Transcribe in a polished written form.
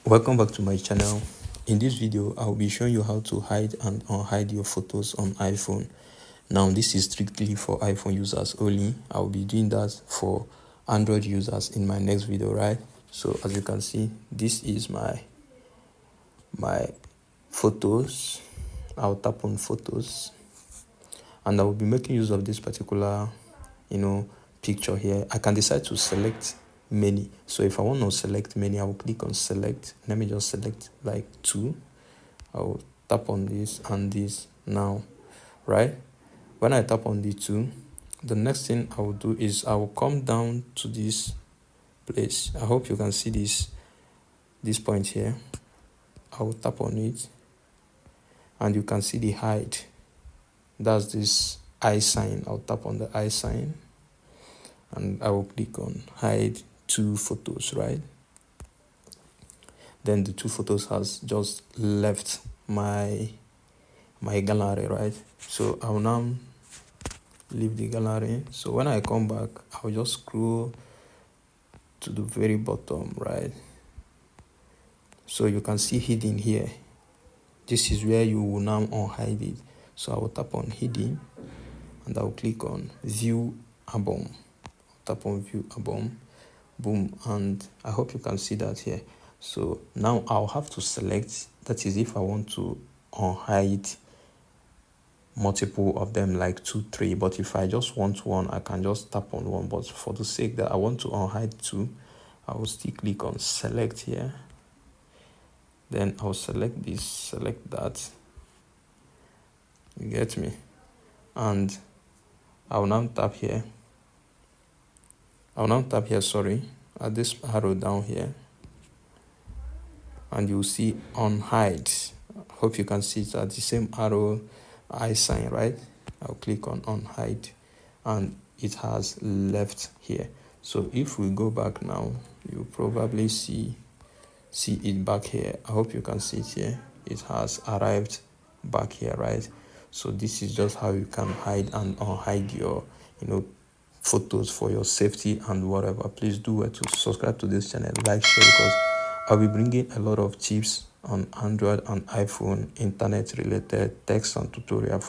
Welcome back to my channel. In this video I'll be showing you how to hide and unhide your photos on iPhone. Now this is strictly for iPhone users only. I'll be doing that for Android users in my next video, right? So as you can see, this is my photos. I'll tap on photos and I will be making use of this particular picture here. I can decide to select many. So if I want to select many, I will click on select. Let me just select like 2. I will tap on this and this now, right? When I tap on the 2, the next thing I will do is I will come down to this place. I hope you can see this point here. I will tap on it and you can see the hide. That's this eye sign. I'll tap on the eye sign and I will click on hide 2 photos, right? Then the 2 photos has just left my gallery, right? So I will now leave the gallery. So when I come back, I'll just scroll to the very bottom, right? So you can see hidden here. This is where you will now unhide it. So I will tap on hidden and I will click on view album. Tap on view album, boom, and I hope you can see that here. So now I'll have to select, that is if I want to unhide multiple of them, like 2, 3, but if I just want one, I can just tap on one. But for the sake that I want to unhide 2, I will still click on select here. Then I'll select this, select that, you get me, and I'll now tap here. Sorry, at this arrow down here, and you'll see unhide. Hope you can see it at the same arrow eye sign, right? I'll click on unhide and it has left here. So if we go back now, you probably see it back here. I hope you can see it here. It has arrived back here, right? So this is just how you can hide and unhide your photos for your safety and whatever. Please do well to subscribe to this channel, like, share, because I'll be bringing a lot of tips on Android and iPhone internet related text and tutorial for